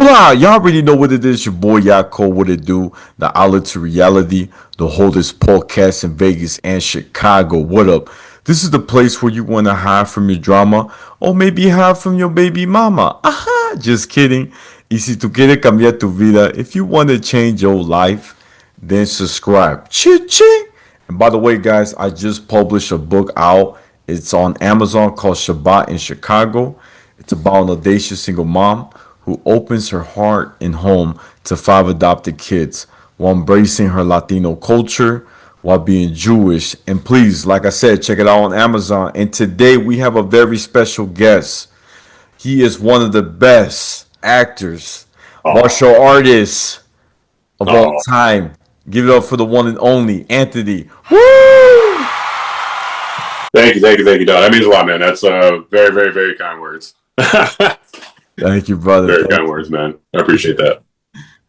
Hola, y'all already know what it is. Your boy Yaakov, what it do? The outlet to reality, the holdest podcast in Vegas and Chicago. What up? This is the place where you want to hide from your drama or maybe hide from your baby mama. Aha, just kidding. Y si tú quieres cambiar tu vida, if you want to change your life, then subscribe. Ching. And by the way, guys, I just published a book out. It's on Amazon called Shabbat in Chicago. It's about an audacious single mom who opens her heart and home to 5 adopted kids while embracing her Latino culture while being Jewish. And please, like I said, check it out on Amazon. And today we have a very special guest. He is one of the best actors, martial artists of all time. Give it up for the one and only Anthony. Woo! Thank you, Don. That means a lot, man. That's very, very, very kind words. Thank you, brother. Very kind words, man. I appreciate that.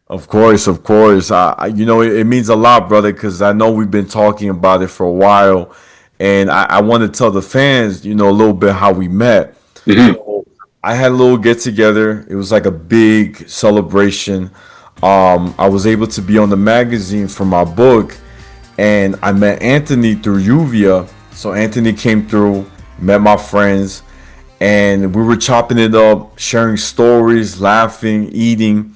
Of course. It means a lot, brother, because I know we've been talking about it for a while, and I want to tell the fans, a little bit how we met. Mm-hmm. So I had a little get together. It was like a big celebration. I was able to be on the magazine for my book, and I met Anthony through Uvia. So Anthony came through, met my friends, and we were chopping it up, sharing stories, laughing, eating,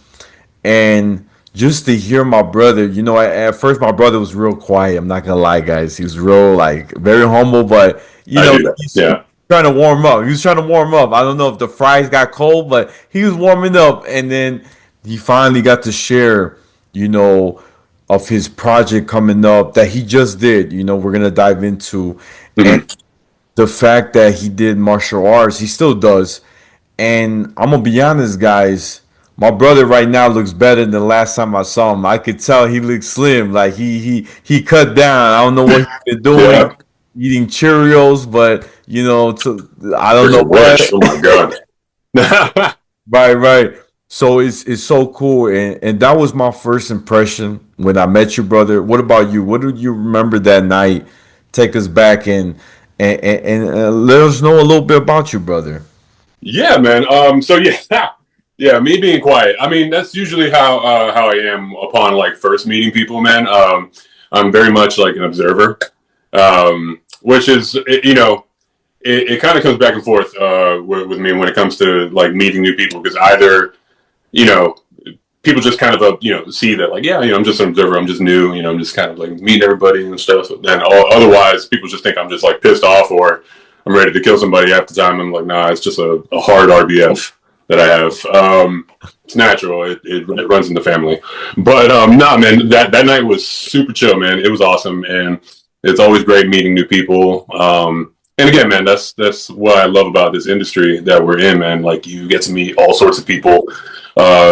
and just to hear my brother, at first my brother was real quiet. I'm not gonna lie, guys. He was real, very humble, but he's trying to warm up. He was trying to warm up. I don't know if the fries got cold, but he was warming up, and then he finally got to share, of his project coming up that he just did. We're gonna dive into, and the fact that he did martial arts, he still does. And I'm gonna be honest, guys. My brother right now looks better than the last time I saw him. I could tell he looks slim. Like he cut down. I don't know what he's been doing, eating Cheerios, but I don't know what. Oh my god! Right. So it's so cool, and that was my first impression when I met you, brother. What about you? What did you remember that night? Take us back and let us know a little bit about you, brother. Yeah, man. Me being quiet. I mean, that's usually how I am upon first meeting people, man. I'm very much like an observer, which is it kind of comes back and forth with me when it comes to meeting new people, because either people just kind of see that I'm just an observer, I'm just new, I'm just kind of meeting everybody and stuff. Then otherwise people just think I'm just pissed off or I'm ready to kill somebody half the time. I'm like, nah, it's just a hard RBF that I have. It's natural. It runs in the family. But nah, man, that night was super chill, man. It was awesome, and it's always great meeting new people. And again, man, that's what I love about this industry that we're in, man. You get to meet all sorts of people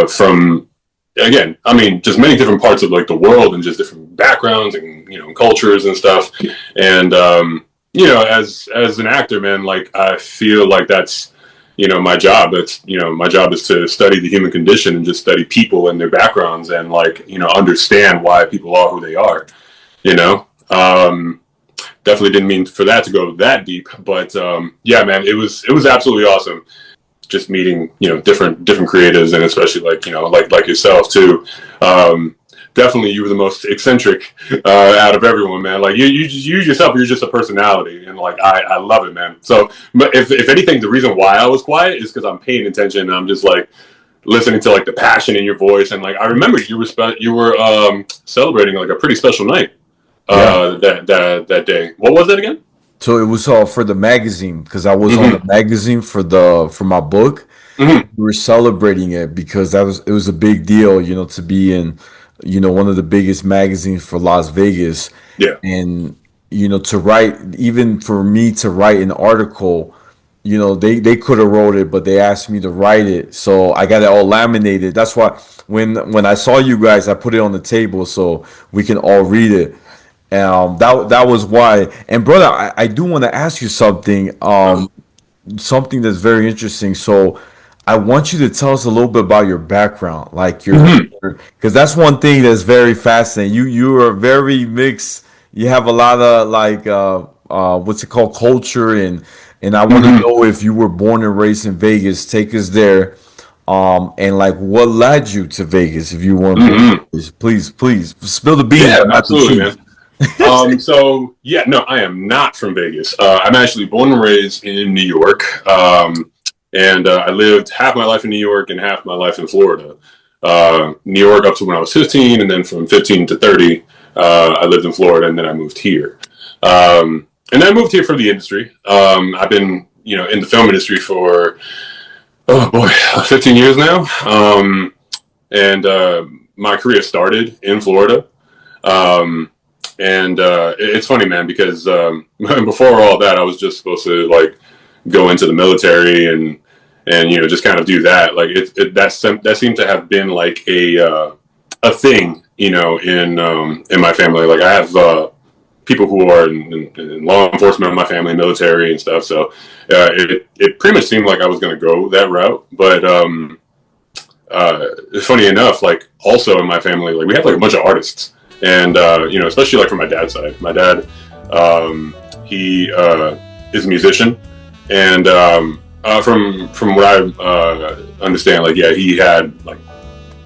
from, again, I mean, just many different parts of the world and just different backgrounds and cultures and stuff. And as an actor, man, I feel like that's my job. That's my job is to study the human condition and just study people and their backgrounds and understand why people are who they are. Definitely didn't mean for that to go that deep, but yeah, man, it was absolutely awesome. Just meeting different creatives, and especially like yourself too. Definitely, you were the most eccentric out of everyone, man. You yourself, you're just a personality, and I love it, man. So, but if anything, the reason why I was quiet is because I'm paying attention. And I'm just listening to the passion in your voice, and I remember you were celebrating a pretty special night. That day. What was that again? So it was for the magazine, because I was on the magazine for my book. Mm-hmm. We were celebrating it because it was a big deal, to be in, one of the biggest magazines for Las Vegas. Yeah. And to write, even for me to write an article, they could have wrote it, but they asked me to write it, so I got it all laminated. That's why when I saw you guys, I put it on the table so we can all read it. That was why. And brother, I do want to ask you something. Something that's very interesting. So I want you to tell us a little bit about your background, because that's one thing that's very fascinating. You are very mixed. You have a lot of what's it called, culture, and I want to know if you were born and raised in Vegas. Take us there. And like what led you to Vegas? If you want Hmm. to, please spill the beans, Yeah, but not the absolutely, truth. man. So yeah, no, I am not from Vegas. I'm actually born and raised in New York, and I lived half my life in New York and half my life in Florida. New York up to when I was 15, and then from 15 to 30, I lived in Florida, and then I moved here. And I moved here for the industry. I've been, in the film industry for, oh boy, 15 years now. And my career started in Florida. Um, and it's funny, man, because before all that, I was just supposed to like go into the military and just kind of do that. Like that seemed to have been like a thing, in my family. Like I have people who are in law enforcement in my family, military and stuff. So it pretty much seemed like I was going to go that route. But funny enough, like also in my family, like we have like a bunch of artists, and especially like from my dad's side. My dad, he is a musician, and from what I understand, like yeah, he had like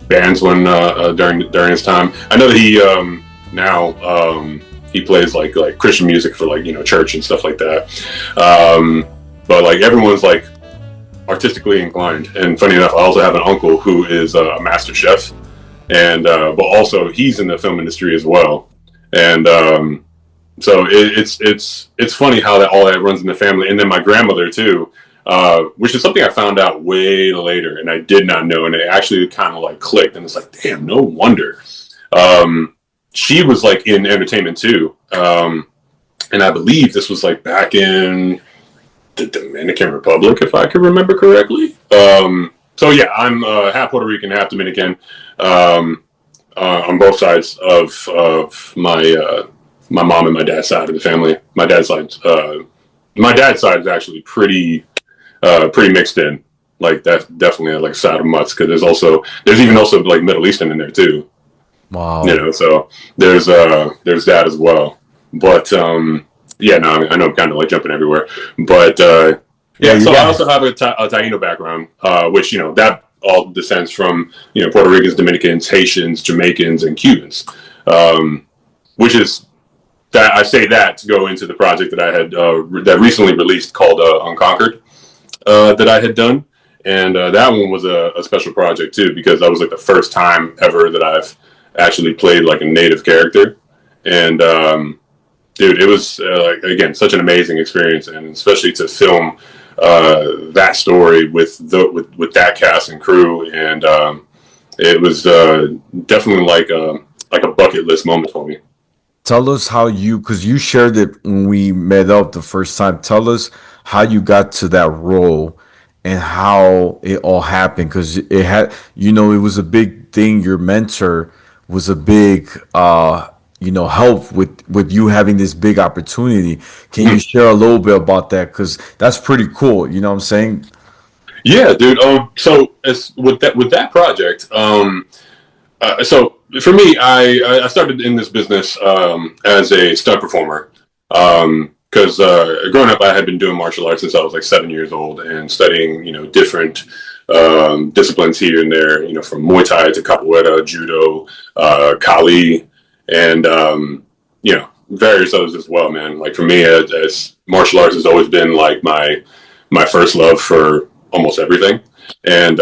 bands when during his time. I know that he now he plays like Christian music for like church and stuff like that. But like everyone's like artistically inclined. And funny enough, I also have an uncle who is a master chef, and but also he's in the film industry as well. And so it's funny how that all that runs in the family. And then my grandmother too, which is something I found out way later, and I did not know, and it actually kind of like clicked, and it's like, damn, no wonder. She was like in entertainment too, and I believe this was like back in the Dominican Republic, if I can remember correctly. So yeah, I'm half Puerto Rican, half Dominican, on both sides of my mom and my dad's side of the family. My dad's side is actually pretty mixed in. Like that's definitely like a side of mutts because there's even also like Middle Eastern in there too. Wow. So there's that as well. But yeah, no, I know I'm kind of like jumping everywhere, but Yeah, yeah. So I yeah. also have a Taino background, which that all descends from Puerto Ricans, Dominicans, Haitians, Jamaicans, and Cubans, which is that I say that to go into the project that I had that recently released called Unconquered, that I had done, and that one was a special project too because that was like the first time ever that I've actually played like a native character, and dude, it was like again such an amazing experience, and especially to film that story with that cast and crew, and it was definitely like a bucket list moment for me. Tell us how because you shared it when we met up the first time. Tell us how you got to that role and how it all happened. Because it had, it was a big thing. Your mentor was a big, help with you having this big opportunity. Can you share a little bit about that? Because that's pretty cool. You know what I'm saying? Yeah, dude. So as with that project, so for me, I started in this business as a stunt performer. Because growing up, I had been doing martial arts since I was like 7 years old and studying, different disciplines here and there, from Muay Thai to Capoeira, Judo, Kali, and various others as well, man. Like for me, as martial arts has always been like my first love for almost everything, and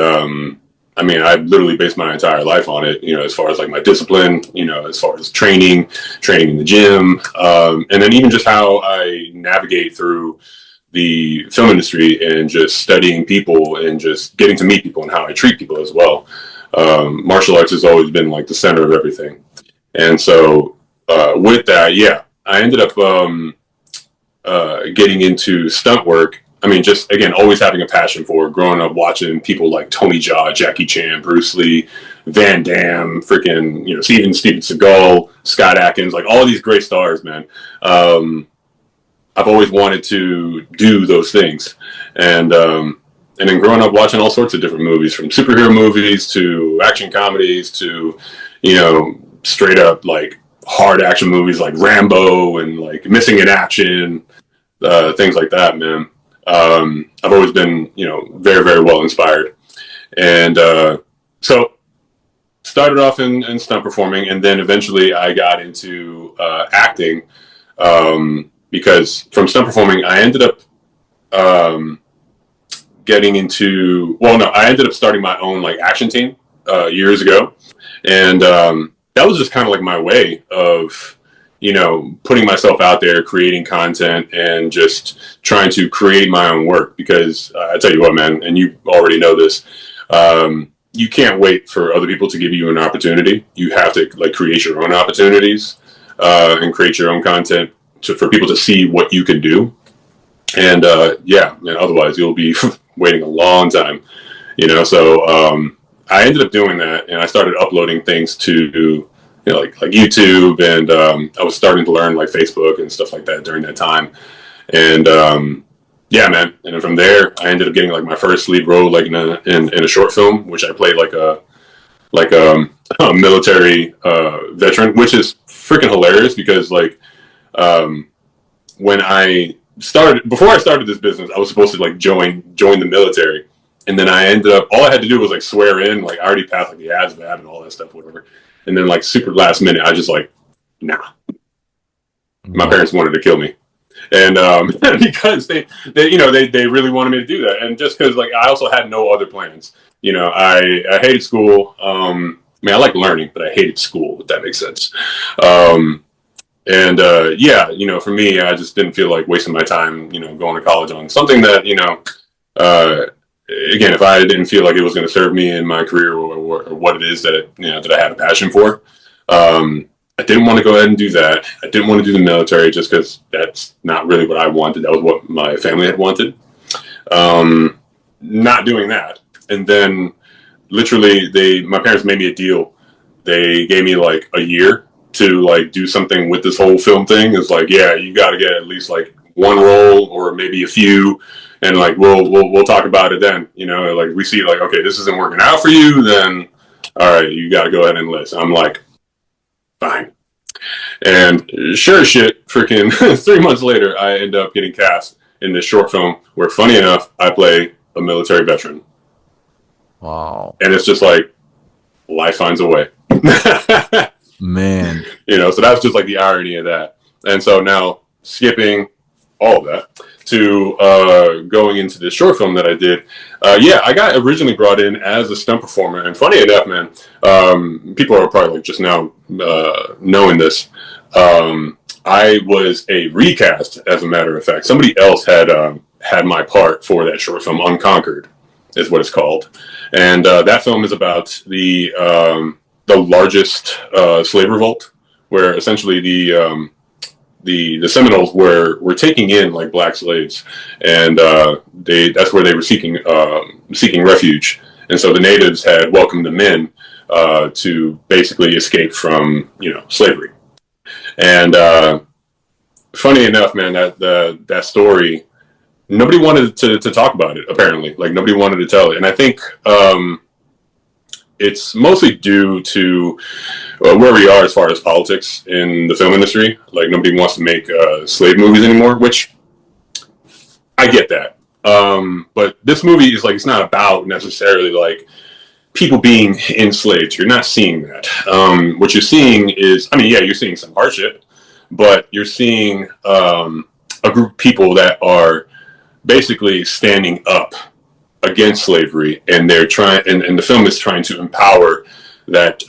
I mean, I literally based my entire life on it, as far as like my discipline, as far as training in the gym, and then even just how I navigate through the film industry and just studying people and just getting to meet people and how I treat people as well. Martial arts has always been like the center of everything. And so with that, yeah, I ended up getting into stunt work. I mean, just again, always having a passion for it, growing up watching people like Tony Jaa, Jackie Chan, Bruce Lee, Van Damme, freaking, Steven Seagal, Scott Adkins, like all these great stars, man. I've always wanted to do those things. And then growing up watching all sorts of different movies, from superhero movies to action comedies to, straight up like hard action movies like Rambo and like Missing in Action, things like that, man. I've always been, very, very well inspired. And so started off in stunt performing, and then eventually I got into acting, because from stunt performing I ended up getting into, well, no, I ended up starting my own like action team years ago, and that was just kind of like my way of, you know, putting myself out there, creating content, and just trying to create my own work. Because I tell you what, man, and you already know this, you can't wait for other people to give you an opportunity. You have to like create your own opportunities, and create your own content for people to see what you can do. And yeah, man, otherwise you'll be waiting a long time, you know. So I ended up doing that, and I started uploading things to, you know, like YouTube, and I was starting to learn like Facebook and stuff like that during that time. And yeah, man, and then from there I ended up getting like my first lead role like in a short film, which I played like a military veteran, which is freaking hilarious because like when I started, before I started this business, I was supposed to like join the military, and then I ended up, all I had to do was like swear in, like I already passed like the ASVAB and all that stuff, whatever. And then like super last minute, I just like, nah. My parents wanted to kill me, and because they you know they really wanted me to do that, and just because like I also had no other plans. You know, I hated school. I mean, I like learning, but I hated school, if that makes sense. And yeah, you know, for me, I just didn't feel like wasting my time, you know, going to college on something that, you know, again, if I didn't feel like it was going to serve me in my career, or what it is that you know that I had a passion for, I didn't want to go ahead and do that. I didn't want to do the military just because that's not really what I wanted. That was what my family had wanted. Not doing that, and then literally, my parents made me a deal. They gave me like a year to like do something with this whole film thing. It's like, yeah, you got to get at least like one role or maybe a few, and like we'll talk about it then. You know, like we see like, okay, this isn't working out for you, then all right, you got to go ahead and enlist. I'm like, fine. And sure as shit, freaking 3 months later, I end up getting cast in this short film where, funny enough, I play a military veteran. Wow. And it's just like life finds a way. Man. You know, so that's just like the irony of that. And so now skipping all of that to going into this short film that I did. Yeah, I got originally brought in as a stunt performer. And funny enough, man, people are probably like just now knowing this. I was a recast, as a matter of fact. Somebody else had had my part for that short film, Unconquered is what it's called. And that film is about the largest slave revolt, where essentially the Seminoles were taking in like black slaves, and that's where they were seeking refuge. And so the natives had welcomed them in to basically escape from, you know, slavery. And funny enough, man, that story, nobody wanted to talk about it. Apparently, like nobody wanted to tell it, and I think it's mostly due to where we are as far as politics in the film industry. Like nobody wants to make slave movies anymore, which I get that. But this movie is like, it's not about necessarily like people being enslaved. You're not seeing that. What you're seeing is, I mean, yeah, you're seeing some hardship, but you're seeing a group of people that are basically standing up against slavery, and they're trying, and the film is trying to empower that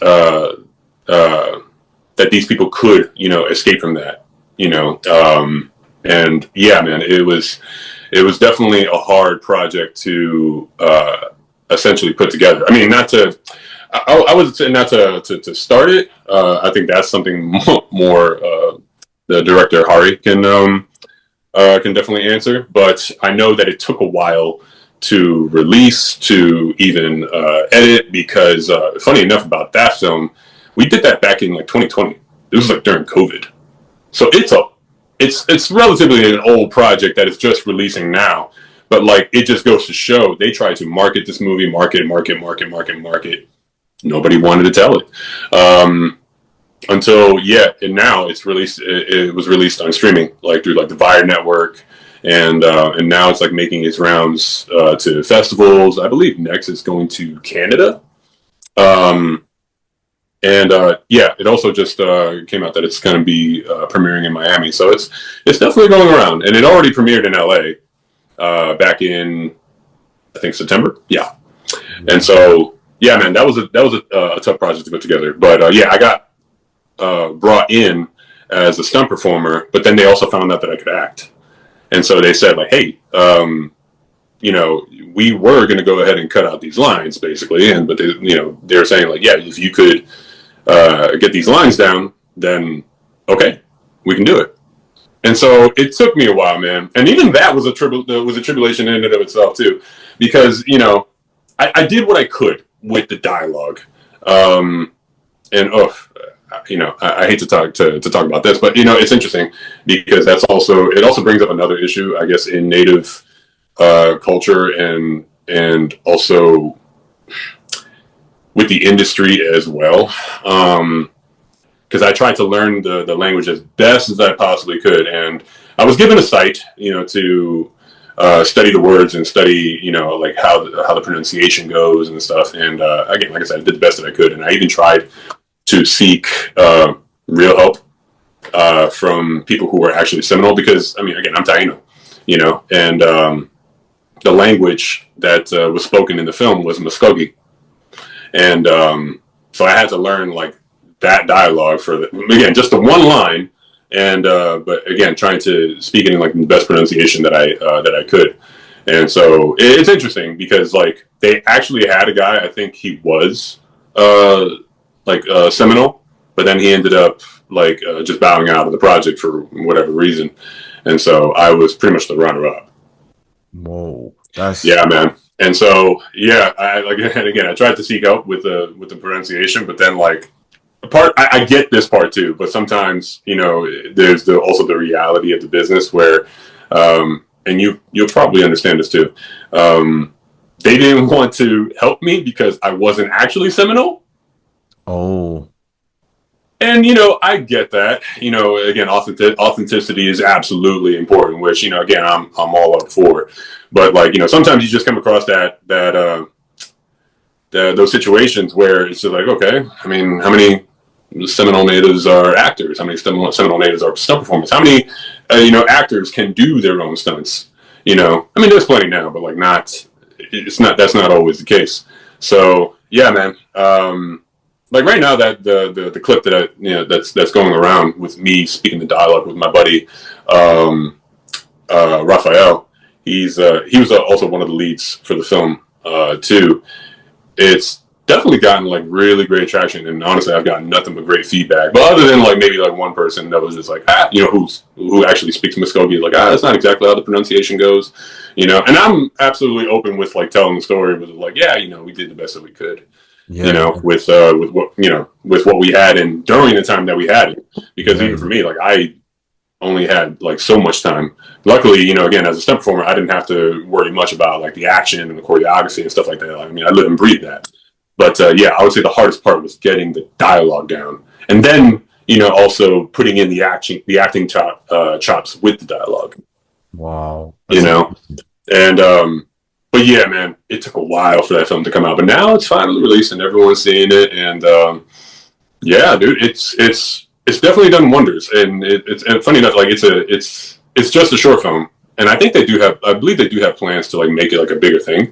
that these people could, you know, escape from that, you know. And yeah, man, it was definitely a hard project to essentially put together. I mean, I would say not to start it. I think that's something more the director Hari can definitely answer. But I know that it took a while to release, to even edit, because funny enough about that film, we did that back in like 2020. It was like during COVID, so it's relatively an old project that is just releasing now. But like, it just goes to show, they tried to market this movie, market. Nobody wanted to tell it until, yeah, and now it's released. It was released on streaming, like through like the Vire network, and now it's like making its rounds to festivals. I believe next it's going to Canada. Um, and yeah, it also just came out that it's going to be premiering in Miami, so it's definitely going around, and it already premiered in LA back in, I think, September. Yeah, and so yeah, man, that was a tough project to put together, but yeah, I got brought in as a stunt performer, but then they also found out that I could act, and so they said like, hey, you know, we were going to go ahead and cut out these lines basically, but they, you know, they're saying like, yeah, if you could get these lines down, then okay, we can do it. And so it took me a while, man, and even that was a tribulation in and of itself too, because you know, I did what I could with the dialogue, and you know, I hate to talk about this, but you know, it's interesting because it also brings up another issue, I guess, in Native culture and also with the industry as well. Because I tried to learn the language as best as I possibly could, and I was given a site, you know, to study the words and study, you know, like how the pronunciation goes and stuff. And again, like I said, I did the best that I could, and I even tried to seek real help from people who were actually Seminole, because I mean, again, I'm Taino, you know, and the language that was spoken in the film was Muskogee, and so I had to learn like that dialogue for again, just the one line, and but again, trying to speak it in like the best pronunciation that I could. And so it's interesting because like they actually had a guy, I think he was Seminole, but then he ended up like just bowing out of the project for whatever reason, and so I was pretty much the runner-up. Whoa, that's Yeah, man. And so yeah, I like, and again, I tried to seek help with the pronunciation, but then like I get this part too, but sometimes, you know, there's also the reality of the business where, and you'll probably understand this too. They didn't want to help me because I wasn't actually Seminole. oh And, you know, I get that. You know, again, authenticity is absolutely important, which, you know, again, I'm all up for. But like, you know, sometimes you just come across those situations where it's just like, okay, I mean, how many Seminole natives are actors? How many Seminole natives are stunt performers? How many, you know, actors can do their own stunts? You know, I mean, there's plenty now, but like that's not always the case. So yeah, man. Like right now, that the clip that you know that's going around with me speaking the dialogue with my buddy Raphael. He was also one of the leads for the film too. It's definitely gotten like really great traction, and honestly, I've gotten nothing but great feedback. But other than like maybe like one person that was just like, you know, who actually speaks Muskogee, like, that's not exactly how the pronunciation goes, you know. And I'm absolutely open with like telling the story, with like, yeah, you know, we did the best that we could, you yeah, know, with what, you know, with what we had and during the time that we had it, because yeah, even for me, like I only had like so much time. Luckily, you know, again, as a stunt performer, I didn't have to worry much about like the action and the choreography and stuff like that. I mean, I live and breathe that. But yeah, I would say the hardest part was getting the dialogue down, and then, you know, also putting in the acting chops with the dialogue. wow, You that's know, and but yeah, man, it took a while for that film to come out, but now it's finally released and everyone's seeing it, and yeah, dude, it's definitely done wonders, and it's and funny enough, like it's just a short film, and I believe they do have plans to like make it like a bigger thing.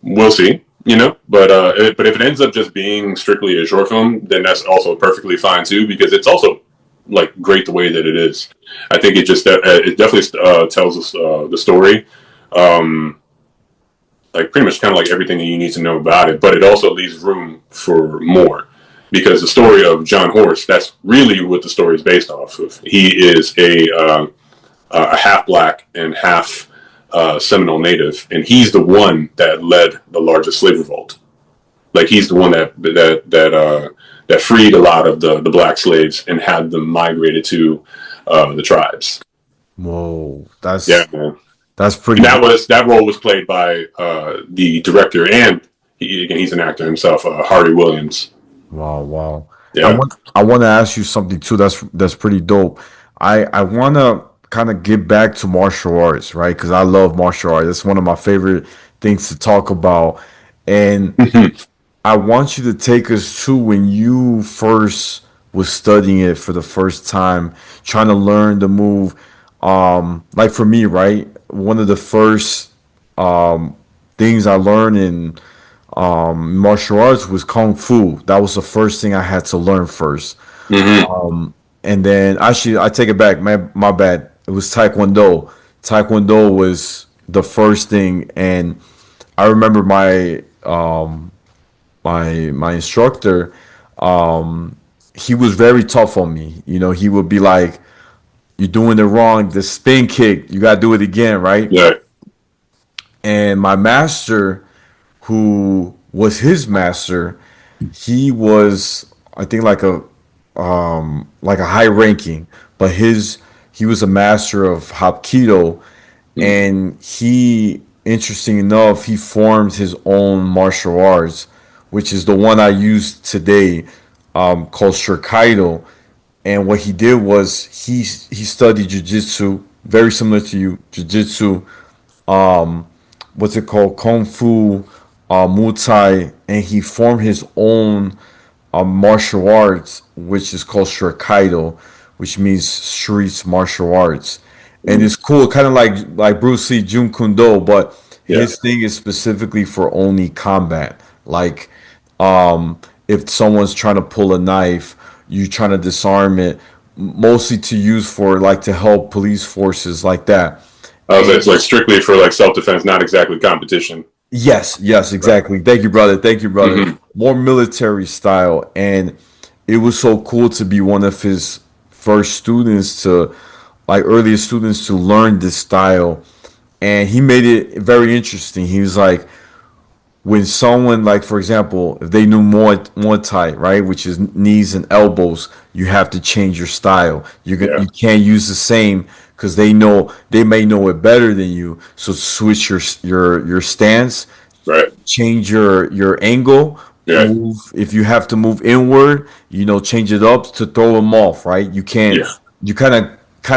We'll see, you know, but if it ends up just being strictly a short film, then that's also perfectly fine too, because it's also like great the way that it is. I think it definitely tells us the story, like pretty much kind of like everything that you need to know about it, but it also leaves room for more, because the story of John Horst, that's really what the story is based off of. He is a half black and half Seminole native, and he's the one that led the largest slave revolt. Like he's the one that freed a lot of the black slaves and had them migrated to the tribes. whoa, Yeah, man. that's And pretty. that role was played by the director, and he's an actor himself, Harvey Williams. Wow, wow. Yeah. I want to ask you something too. That's pretty dope. I wanna kind of get back to martial arts, right? Because I love martial arts. It's one of my favorite things to talk about. And I want you to take us to when you first was studying it for the first time, trying to learn the move. Like for me, right? One of the first things I learned in martial arts was kung fu. That was the first thing I had to learn first. Hmm. And then actually, I take it back. My bad. It was taekwondo. Taekwondo was the first thing, and I remember my instructor. He was very tough on me. You know, he would be like, "You're doing it wrong. The spin kick. You gotta do it again, right?" Yeah. And my master, who was his master, he was, I think, like a high ranking, but his he was a master of Hapkido, and he, interesting enough, he formed his own martial arts, which is the one I use today, called Shurkaido. And what he did was he studied jujitsu, very similar to you, jujitsu, what's it called, kung fu, Muay Thai, and he formed his own martial arts, which is called Shurkaido, which means streets martial arts. And it's cool, kind of like Bruce Lee, Jun Kundo, but Yeah. his thing is specifically for only combat. Like, if someone's trying to pull a knife, you trying to disarm it, mostly to use for like to help police forces like that. It's like strictly for like self-defense, not exactly competition. Yes, yes, Right. exactly. Thank you, brother. Thank you, brother. Hmm. More military style. And it was so cool to be one of his first students to, like, earliest students to learn this style. And he made it very interesting. He was like, when someone, like, for example, if they knew Muay Thai, right, which is knees and elbows, you have to change your style. Yeah. You can't use the same because they may know it better than you. So switch your stance, Right. change your angle, Yeah. move if you have to move inward, change it up to throw them off, right? You can't Yeah. you kind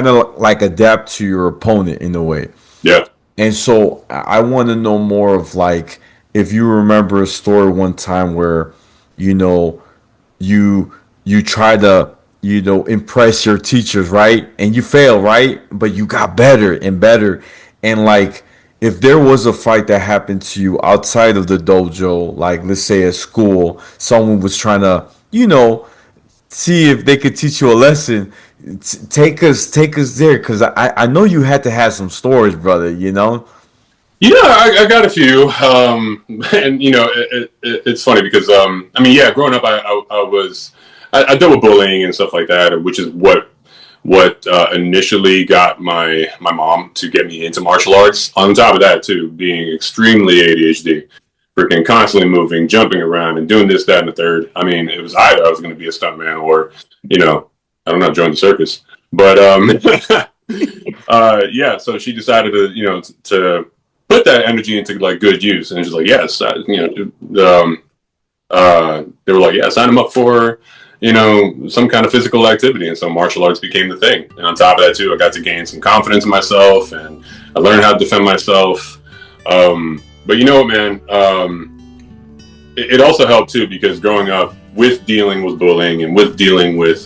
of like adapt to your opponent in a way. Yeah. And so I want to know more of, like, if you remember a story one time where, you know, you try to, impress your teachers, right? And you fail, right? But you got better and better. And, like, if there was a fight that happened to you outside of the dojo, like let's say at school, someone was trying to, see if they could teach you a lesson. Take us there, because I know you had to have some stories, brother. Yeah, I got a few, and it's funny because I mean, yeah, growing up, I dealt with bullying and stuff like that, which is what initially got my mom to get me into martial arts. On top of that, too, being extremely ADHD, freaking constantly moving, jumping around, and doing this, that, and the third. I mean, it was either I was going to be a stuntman or, I don't know, join the circus. But yeah, so she decided to put that energy into like good use, and she's like, yes, they were like, yeah, sign him up for some kind of physical activity, and so martial arts became the thing. And on top of that too, I got to gain some confidence in myself, and I learned how to defend myself. But you know what, man, it also helped too, because growing up with dealing with bullying and with dealing with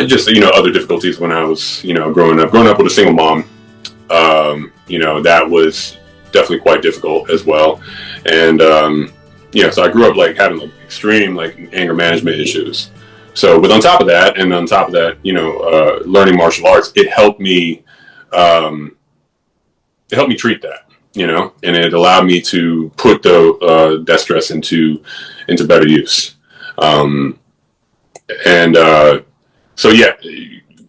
just other difficulties when I was growing up with a single mom, that was definitely quite difficult as well. And so I grew up like having like extreme like anger management issues. So on top of that, learning martial arts, it helped me treat that, and it allowed me to put that stress into better use. And so yeah,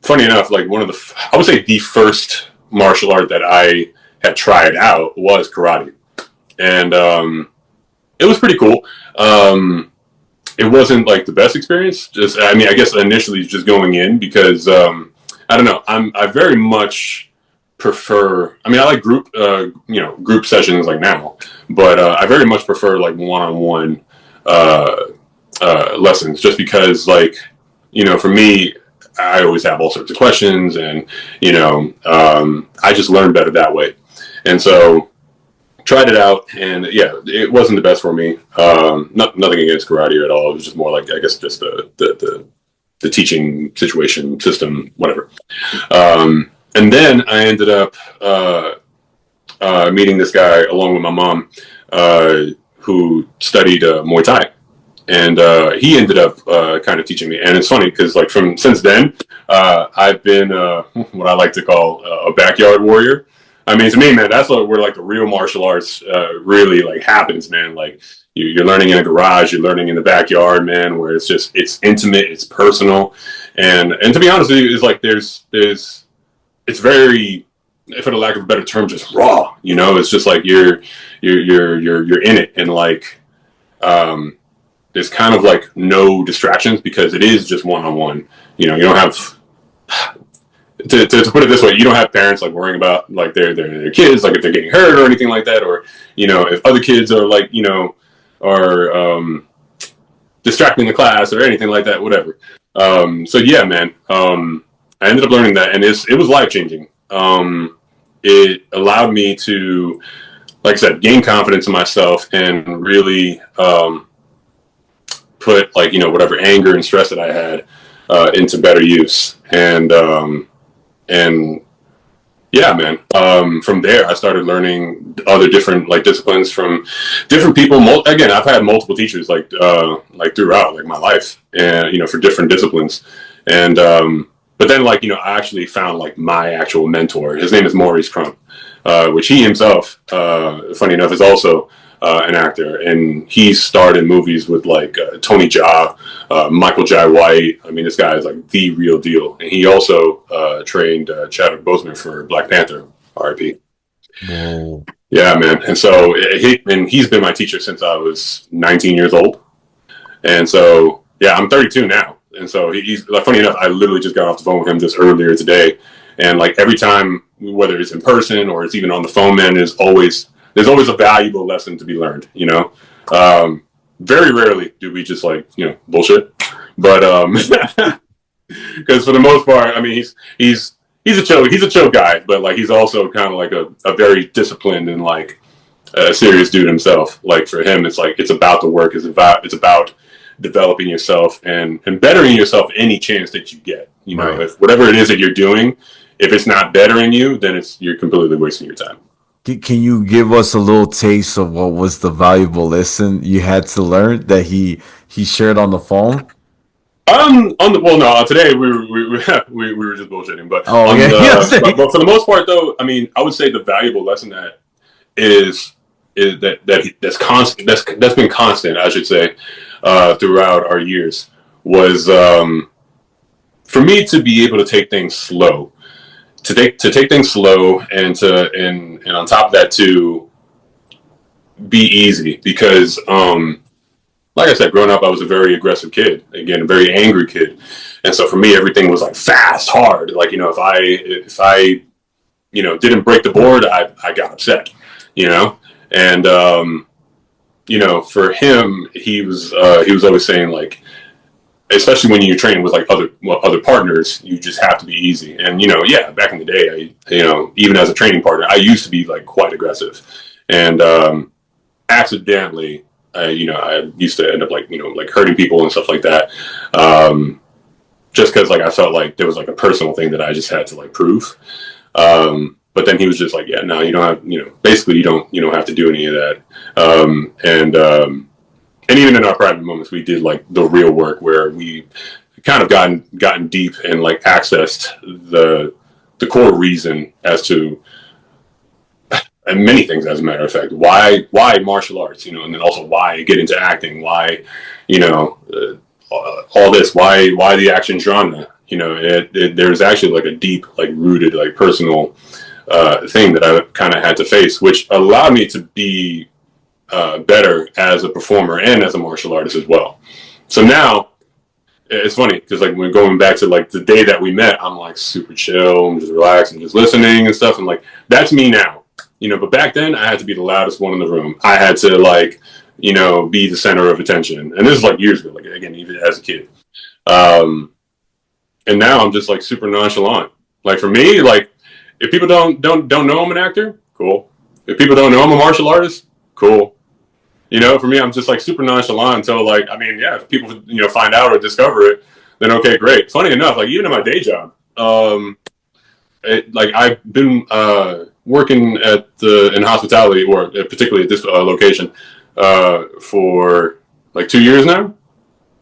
funny enough, like I would say the first martial art that I had tried out was karate, and it was pretty cool. It wasn't like the best experience. I guess initially just going in because I don't know. I very much prefer. I mean, I like group sessions like now, but I very much prefer like one-on-one lessons, just because like for me, I always have all sorts of questions, and I just learned better that way. And so tried it out, and yeah, it wasn't the best for me. Nothing against karate at all. It was just more like, I guess, just the teaching situation system, whatever. And then I ended up meeting this guy along with my mom, who studied Muay Thai. And he ended up kind of teaching me. And it's funny because like since then, I've been what I like to call a backyard warrior. I mean, to me, man, that's where like the real martial arts really like happens, man. Like you're learning in a garage, you're learning in the backyard, man, where it's intimate, it's personal. And to be honest with you, it's like it's very, for the lack of a better term, just raw. It's just like you're in it, and like there's kind of like no distractions because it is just one-on-one. You don't have to put it this way, you don't have parents like worrying about like their kids, like if they're getting hurt or anything like that, or if other kids are like are distracting the class or anything like that, whatever. So yeah, man, I ended up learning that, and it was life-changing. It allowed me to, like I said, gain confidence in myself and really put like whatever anger and stress that I had into better use. And yeah, man, from there I started learning other different like disciplines from different people. Again, I've had multiple teachers like throughout like my life, and for different disciplines. And but then like I actually found like my actual mentor. His name is Maurice Crump, which he himself, funny enough, is also an actor, and he starred in movies with like Tony Jaa, Michael Jai White. I mean, this guy is like the real deal, and he also trained Chadwick Boseman for Black Panther. R.I.P. Whoa. Yeah, man. And so he's been my teacher since I was 19 years old, and so yeah, I'm 32 now, and so he's like, funny enough, I literally just got off the phone with him just earlier today, and like every time, whether it's in person or it's even on the phone, man, there's always a valuable lesson to be learned. Very rarely do we just like bullshit, but because for the most part, I mean, he's a chill guy, but like he's also kind of like a very disciplined and like a serious dude himself. Like for him, it's like it's about the work, it's about developing yourself and bettering yourself any chance that you get. Right. If whatever it is that you're doing, if it's not bettering you, then you're completely wasting your time. Can you give us a little taste of what was the valuable lesson you had to learn that he shared on the phone? No, today we were just bullshitting, but Oh yeah, but for the most part though, I mean, I would say the valuable lesson that is that's constant, that's been constant, I should say, throughout our years was for me to be able to take things slow. To take things slow, and on top of that to be easy, because like I said, growing up I was a very aggressive kid, again a very angry kid, and so for me everything was like fast, hard. Like if I didn't break the board, I got upset, and for him he was always saying like, especially when you're training with like other partners, you just have to be easy. And yeah, back in the day, even as a training partner, I used to be like quite aggressive, and accidentally, I used to end up like like hurting people and stuff like that, just because like I felt like there was like a personal thing that I just had to like prove. But then he was just like, yeah, no, you don't have, basically you don't have to do any of that. And even in our private moments, we did like the real work where we kind of gotten deep and like accessed the core reason as to, and many things, as a matter of fact, why martial arts, and then also why get into acting, why, all this, why the action genre, there's actually like a deep, like rooted, like personal thing that I kind of had to face, which allowed me to be better as a performer and as a martial artist as well. So now it's funny because like we're going back to like the day that we met, I'm like super chill, I'm just relaxed and just listening and stuff, and like that's me now, but back then I had to be the loudest one in the room. I had to like be the center of attention, and this is like years ago, like again, even as a kid. And now I'm just like super nonchalant. Like for me, like if people don't know I'm an actor, cool. If people don't know I'm a martial artist, cool. You know, for me, I'm just like super nonchalant until like, I mean, yeah, if people, you know, find out or discover it, then okay, great. Funny enough, like even in my day job, like I've been working in hospitality, or particularly at this location, for like 2 years now.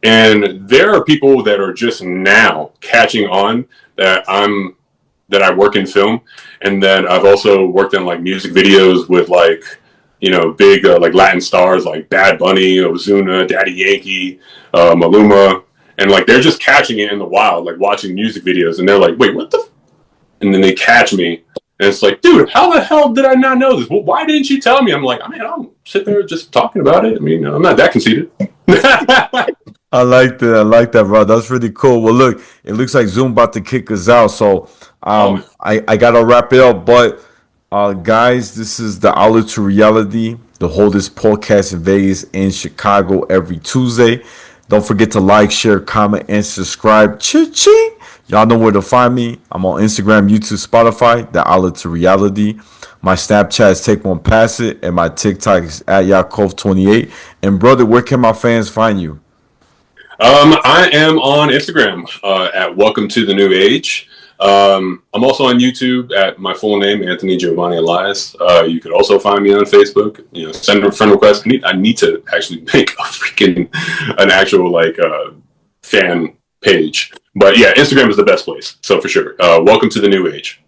And there are people that are just now catching on that I work in film, and then I've also worked in like music videos with like, you know, big like Latin stars like Bad Bunny, Ozuna, Daddy Yankee, Maluma, and like they're just catching it in the wild, like watching music videos, and they're like, "Wait, what the?" And then they catch me, and it's like, "Dude, how the hell did I not know this? Well, why didn't you tell me?" I'm like, "I mean, I'm sitting there just talking about it. I mean, I'm not that conceited." I like that. I like that, bro. That's really cool. Well, look, it looks like Zoom about to kick us out, so Oh, I gotta wrap it up. But guys, this is the Outlet to Reality, the oldest podcast in Vegas and Chicago every Tuesday. Don't forget to like, share, comment, and subscribe. Cha-ching! Y'all know where to find me. I'm on Instagram, YouTube, Spotify, the Outlet to Reality. My Snapchat is Take One Pass It, and my TikTok is at Yaakov28. And brother, where can my fans find you? I am on Instagram at Welcome to the New Age. I'm also on YouTube at my full name, Anthony Giovanni Elias. You could also find me on Facebook. You know, send a friend request. I need to actually make an actual like fan page. But yeah, Instagram is the best place. So for sure, Welcome to the New Age.